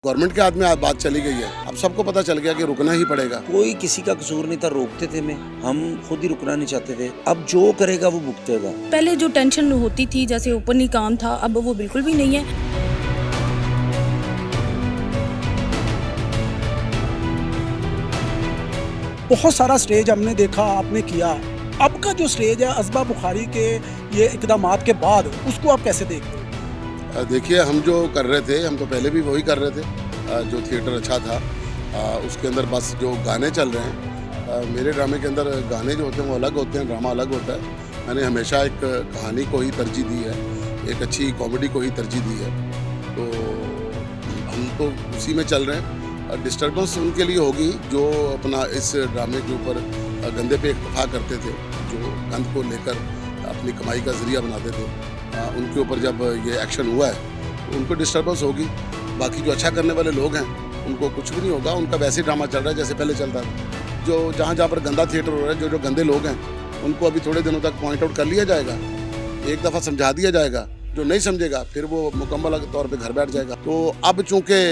Government के हाथ में आज बात चली गई है। अब सबको पता चल गया कि रुकना ही पड़ेगा। कोई किसी का कसूर नहीं था, रोकते थे हम खुद ही रुकना नहीं चाहते थे। अब जो करेगा वो भुगतेगा। पहले जो टेंशन होती थी जैसे ओपनली काम था, अब वो बिल्कुल भी नहीं है। बहुत सारा स्टेज हमने देखा, आपने किया। अब का जो स्टेज है असबा बुखारी के ये इकदामात के बाद, उसको आप कैसे देखते हो? देखिए, हम जो कर रहे थे, हम तो पहले भी वही कर रहे थे। जो थिएटर अच्छा था उसके अंदर बस जो गाने चल रहे हैं, मेरे ड्रामे के अंदर गाने जो होते हैं वो अलग होते हैं, ड्रामा अलग होता है। मैंने हमेशा एक कहानी को ही तरजीह दी है, एक अच्छी कॉमेडी को ही तरजीह दी है। तो हम तो उसी में चल रहे हैं। डिस्टर्बेंस उनके लिए होगी जो अपना इस ड्रामे के ऊपर गंदे पे इक्तफा करते थे, जो गंद को लेकर अपनी कमाई का जरिया बनाते थे। उनके ऊपर जब ये एक्शन हुआ है तो उनको डिस्टर्बेंस होगी। बाकी जो अच्छा करने वाले लोग हैं उनको कुछ भी नहीं होगा, उनका वैसे ही ड्रामा चल रहा है जैसे पहले चलता था। जो जहाँ पर गंदा थिएटर हो रहा है, जो गंदे लोग हैं उनको अभी थोड़े दिनों तक पॉइंट आउट कर लिया जाएगा, एक दफ़ा समझा दिया जाएगा। जो नहीं समझेगा फिर वो मुकम्मल तौर पे घर बैठ जाएगा। तो अब चूँकि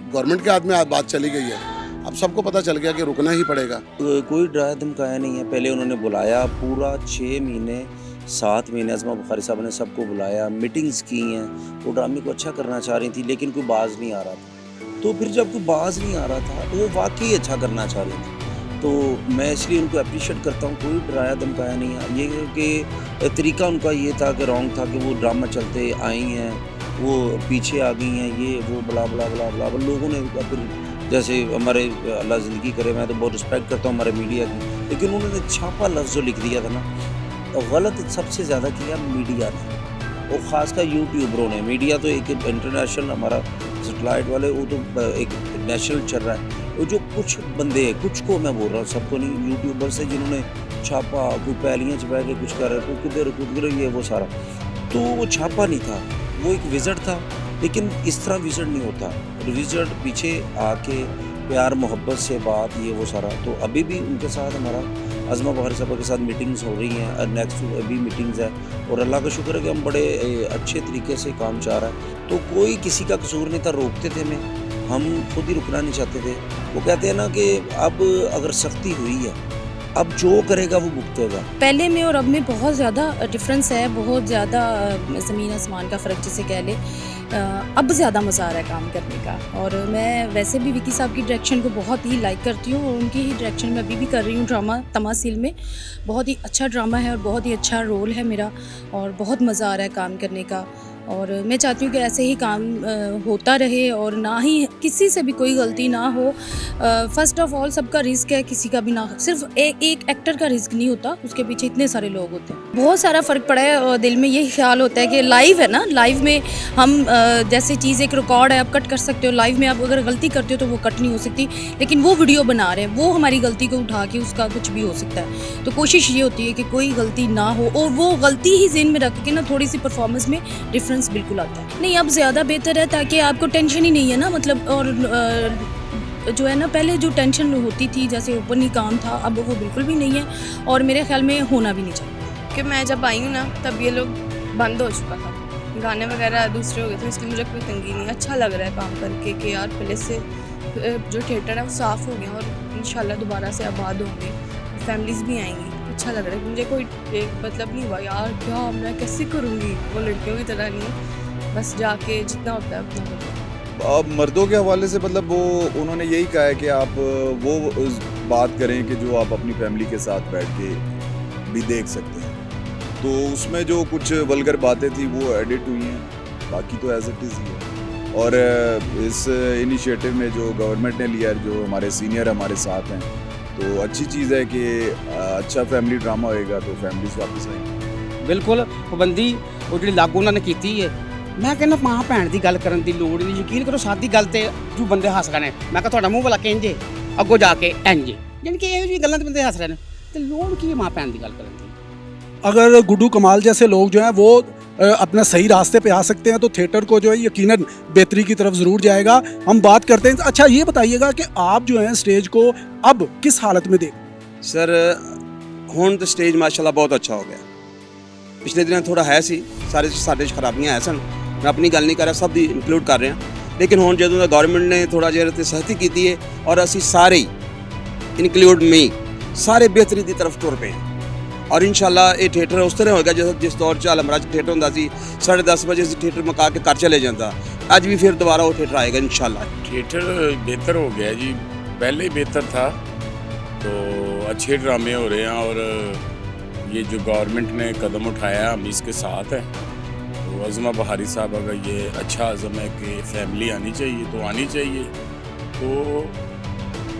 गवर्नमेंट के हाथ में बात चली गई है, अब सबको पता चल गया कि रुकना ही पड़ेगा। कोई डराया धमकाया नहीं है। पहले उन्होंने बुलाया, पूरा 6 महीने 7 महीने असमा बुखारी साहब ने सबको बुलाया, मीटिंग्स की हैं। वो ड्रामे को अच्छा करना चाह रही थी लेकिन कोई बाज नहीं आ रहा था। तो फिर जब कोई बाज नहीं आ रहा था तो वो वाकई अच्छा करना चाह रही थी। तो मैं इसलिए उनको अप्रिशिएट करता हूँ। कोई डराया धमकाया नहीं है। ये कि तरीका उनका ये था कि रॉन्ग था कि वो ड्रामा चलते आई हैं, वो पीछे आ गई हैं, ये वो बला बला बला बला। लोगों ने फिर जैसे हमारे अल्लाह ज़िंदगी करे, मैं तो बहुत रिस्पेक्ट करता हूँ हमारे मीडिया की, लेकिन उन्होंने छापा लफ्ज़ जो लिख दिया था ना, तो गलत सबसे ज़्यादा किया मीडिया ने, और ख़ासकर यूट्यूबरों ने। मीडिया तो एक इंटरनेशनल, हमारा सेटेलाइट वाले वो तो एक नेशनल चल रहा है। वो जो कुछ बंदे हैं, कुछ को मैं बोल रहा हूँ, सबको नहीं, यूट्यूबर से जिन्होंने छापा, कोई पहलियाँ छपा के कुछ कर रहे, कोई किधर ये वो सारा, तो वो छापा नहीं था, वो एक विज़िट था। लेकिन इस तरह विज़िट नहीं होता। विज़िट पीछे आके प्यार मोहब्बत से बात, ये वो सारा। तो अभी भी उनके साथ हमारा असमा बुखारी साहब के साथ मीटिंग्स हो रही हैं, नेक्स्ट अभी मीटिंग्स है, और अल्लाह का शुक्र है कि हम बड़े अच्छे तरीके से काम चाह रहा है। तो कोई किसी का कसूर नहीं था, रोकते थे हम खुद ही रुकना नहीं चाहते थे। वो कहते हैं ना कि अब अगर सख्ती हुई है, अब जो करेगा वो भुगतेगा। पहले में और अब में बहुत ज़्यादा डिफरेंस है, बहुत ज़्यादा ज़मीन आसमान का फ़र्क जिसे कह ले। अब ज़्यादा मज़ा आ रहा है काम करने का। और मैं वैसे भी विकी साहब की डायरेक्शन को बहुत ही लाइक करती हूँ, और उनकी ही डायरेक्शन में अभी भी कर रही हूँ ड्रामा तमासील में। बहुत ही अच्छा ड्रामा है और बहुत ही अच्छा रोल है मेरा, और बहुत मज़ा आ रहा है काम करने का। और मैं चाहती हूँ कि ऐसे ही काम होता रहे, और ना ही किसी से भी कोई गलती ना हो। फ़र्स्ट ऑफ ऑल सबका रिस्क है, किसी का भी ना, सिर्फ एक एक्टर का रिस्क नहीं होता, उसके पीछे इतने सारे लोग होते हैं। बहुत सारा फ़र्क पड़ा है, और दिल में यही ख्याल होता है कि लाइव है ना, लाइव में हम जैसे चीज़ एक रिकॉर्ड है, आप कट कर सकते हो। लाइव में आप अगर गलती करते हो तो वो कट नहीं हो सकती, लेकिन वो वीडियो बना रहे हैं, वो हमारी गलती को उठा के उसका कुछ भी हो सकता है। तो कोशिश ये होती है कि कोई गलती ना हो, और वो गलती ही ज़हन में रख के ना थोड़ी सी परफॉर्मेंस में डिफरेंस बिल्कुल आता है। नहीं, अब ज़्यादा बेहतर है, ताकि आपको टेंशन ही नहीं है ना, मतलब। और जो है ना, पहले जो टेंशन होती थी जैसे ओपनली काम था, अब वो बिल्कुल भी नहीं है, और मेरे ख्याल में होना भी नहीं चाहिए। कि मैं जब आई हूँ ना, तब ये लोग बंद हो चुका था, गाने वगैरह दूसरे हो गए थे, इसलिए मुझे कोई तंगी नहीं। अच्छा लग रहा है काम करके कि यार पहले से जो थिएटर है वो साफ़ हो गया, और इंशाल्लाह दोबारा से आबाद होंगे, फैमिलीज़ भी आएंगी। अच्छा लग रहा है। मुझे कोई मतलब नहीं हुआ यार क्या मैं कैसे करूँगी, वो लड़कियों की तरह नहीं, बस जाके जितना होता है उतना करो। अब मर्दों के हवाले से मतलब वो उन्होंने यही कहा है कि आप वो उस बात करें कि जो आप अपनी फैमिली के साथ बैठ के भी देख सकते हैं। तो उसमें जो कुछ वल्गर बातें थी वो एडिट हुई हैं, बाकी तो एज इट इज़ ही है। और इस इनिशिएटिव में जो गवर्नमेंट ने लिया है, जो हमारे सीनियर हमारे साथ हैं, तो अच्छी चीज़ है कि अच्छा फैमिली ड्रामा होएगा तो फैमिलीज़ वापस आएंगी। बिल्कुल पाबंदी ਉਹ ਜਿਹੜੀ ਲਾਗੂ ਉਹਨਾਂ ਨੇ ਕੀਤੀ ਹੈ। ਮੈਂ ਕਹਿੰਦਾ ਮਾਂ ਭੈਣ ਦੀ ਗੱਲ ਕਰਨ ਦੀ ਲੋੜ ਨਹੀਂ। ਯਕੀਨ ਕਰੋ ਸਾਦੀ ਗੱਲ ਤੇ ਜੋ ਬੰਦੇ ਹੱਸ ਰਹੇ ਨੇ, ਮੈਂ ਕਿਹਾ ਤੁਹਾਡਾ ਮੂੰਹ ਵਾਲਾ ਕਹਿੰਦੇ ਅੱਗੋਂ ਜਾ ਕੇ ਇੰਜ, ਯਾਨੀ ਕਿ ਇਹੋ ਜਿਹੀ ਗੱਲਾਂ ਤੇ ਬੰਦੇ ਹੱਸ ਰਹੇ ਨੇ, ਤੇ ਲੋੜ ਕੀ ਹੈ ਮਾਂ ਭੈਣ ਦੀ ਗੱਲ ਕਰਨ ਦੀ। अगर गुड्डू कमाल जैसे लोग जो हैं वो अपना सही रास्ते पे आ सकते हैं, तो थिएटर को जो है यकीनन बेहतरी की तरफ ज़रूर जाएगा। हम बात करते हैं। अच्छा, ये बताइएगा कि आप जो हैं स्टेज को अब किस हालत में देख? सर हुण तो स्टेज माशाल्लाह बहुत अच्छा हो गया। पिछले दिन थोड़ा है सी सारे खराबियां है सन, मैं अपनी गल नहीं कर रहा, सब दी इंक्लूड कर रहे हैं। लेकिन हुण जदों दा गवर्नमेंट ने थोड़ा जिहा ते सख्ती कीती है और असीं सारे इनकलूड मी सारे बेहतरी की तरफ टुर पे हैं और इंशाल्लाह ये थिएटर उस तरह होगा जिस दौर च आलमराज थिएटर होंदा सी 10:30 बजे से थिएटर मुका के घर चले जाता, अज भी फिर दोबारा वो थिएटर आएगा इंशाल्लाह। थिएटर बेहतर हो गया जी, पहले ही बेहतर था, तो अच्छे ड्रामे हो रहे हैं और ये जो गवर्नमेंट ने कदम उठाया हम इसके साथ हैं। तो अज़मा बहारी साहब का ये अच्छा अज़म है कि फैमिली आनी चाहिए तो आनी चाहिए। तो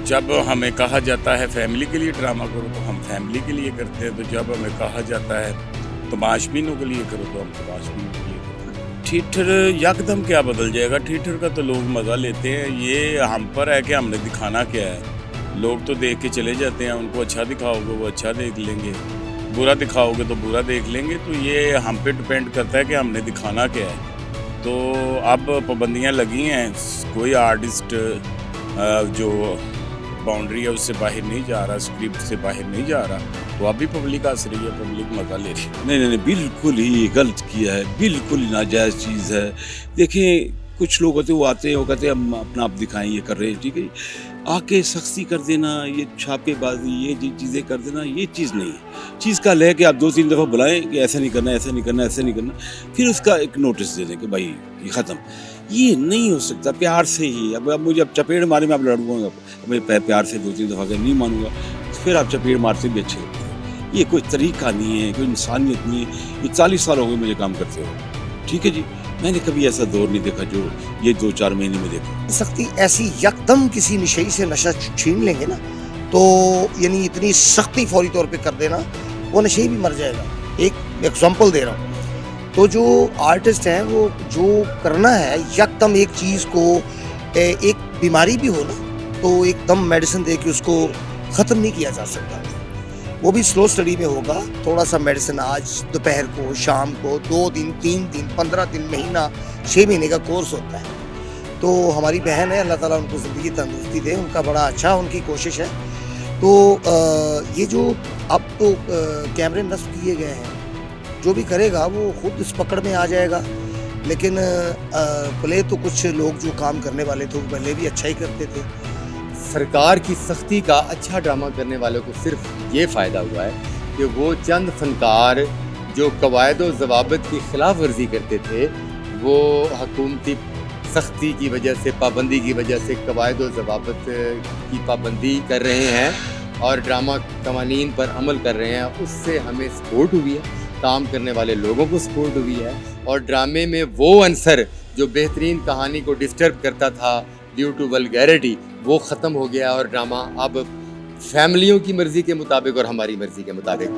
जब हमें कहा जाता है फैमिली के लिए ड्रामा करो तो हम फैमिली के लिए करते हैं, तो जब हमें कहा जाता है तमाशबीनों के लिए करो तो हम तमाशबीनों के लिए करते हैं। थिएटर यकदम क्या बदल जाएगा, थिएटर का तो लोग मज़ा लेते हैं, ये हम पर है कि हमने दिखाना क्या है। लोग तो देख के चले जाते हैं, उनको अच्छा दिखाओगे वो अच्छा देख लेंगे, बुरा दिखाओगे तो बुरा देख लेंगे। तो ये हम पे डिपेंड करता है कि हमने दिखाना क्या है। तो अब पाबंदियाँ लगी हैं, कोई आर्टिस्ट जो बाउंड्री है उससे बाहर नहीं जा रहा, स्क्रिप्ट से बाहर नहीं जा रहा, तो अभी पब्लिक हंस रही है, पब्लिक मज़ा ले रही है। नहीं, बिल्कुल ही गलत किया है, बिल्कुल नाजायज़ चीज़ है। देखें कुछ लोग होते वो आते हैं, वो कहते हैं हम अपना आप दिखाएं, ये कर रहे हैं, ठीक है, आके सख्ती कर देना, ये छापेबाजी, ये चीज़ें कर देना, ये चीज़ नहीं है। चीज़ का ले के आप 2-3 दफ़ा बुलाएं कि ऐसा नहीं करना, ऐसा नहीं करना, ऐसा नहीं करना, फिर उसका एक नोटिस दे दें कि भाई ये ख़त्म। ये नहीं हो सकता, प्यार से ही। अब मुझे अब चपेट मारे में आप लड़ूंगा, मैं प्यार से 2-3 दफ़ा अगर नहीं मानूंगा तो फिर आप चपेट मारते भी अच्छे लगते हैं। ये कोई तरीका नहीं है, कोई इंसानियत नहीं है। ये 40 साल हो गए मुझे काम करते हुए, ठीक है जी, मैंने कभी ऐसा दौर नहीं देखा जो ये 2-4 महीने में देखा। सख्ती ऐसी यकदम किसी नशे से नशा छीन लेंगे ना, तो यानी इतनी सख्ती फौरी तौर पे कर देना, वो नशे ही भी मर जाएगा। एक एग्जांपल दे रहा हूँ, तो जो आर्टिस्ट हैं वो जो करना है यकदम एक चीज़ को, एक बीमारी भी हो ना तो एकदम मेडिसिन दे के उसको ख़त्म नहीं किया जा सकता। वो भी स्लो स्टडी में होगा, थोड़ा सा मेडिसिन आज दोपहर को, शाम को, 2 दिन, 3 दिन, 15 दिन, महीना, 6 महीने का कोर्स होता है। तो हमारी बहन है, अल्लाह ताला उनको ज़िंदगी तंदुरुस्ती दे, उनका बड़ा अच्छा उनकी कोशिश है। तो ये जो अब तो कैमरे नस्ब किए गए हैं, जो भी करेगा वो खुद इस पकड़ में आ जाएगा। लेकिन पहले तो कुछ लोग जो काम करने वाले थे वो पहले भी अच्छा ही करते थे। सरकार की सख्ती का अच्छा ड्रामा करने वालों को सिर्फ ये फ़ायदा हुआ है कि वो चंद फनकार जो कवायद व ज़वाबित की खिलाफ वर्जी करते थे, वो हुकूमती सख्ती की वजह से, पाबंदी की वजह से कवायद व ज़वाबित की पाबंदी कर रहे हैं और ड्रामा कवानीन पर अमल कर रहे हैं। उससे हमें सपोर्ट हुई है, काम करने वाले लोगों को सपोर्ट हुई है, और ड्रामे में वो अंसर जो बेहतरीन कहानी को डिस्टर्ब करता था ड्यू टू वल्गैरिटी, वो ख़त्म हो गया और ड्रामा अब फैमिलियों की मर्ज़ी के मुताबिक और हमारी मर्ज़ी के मुताबिक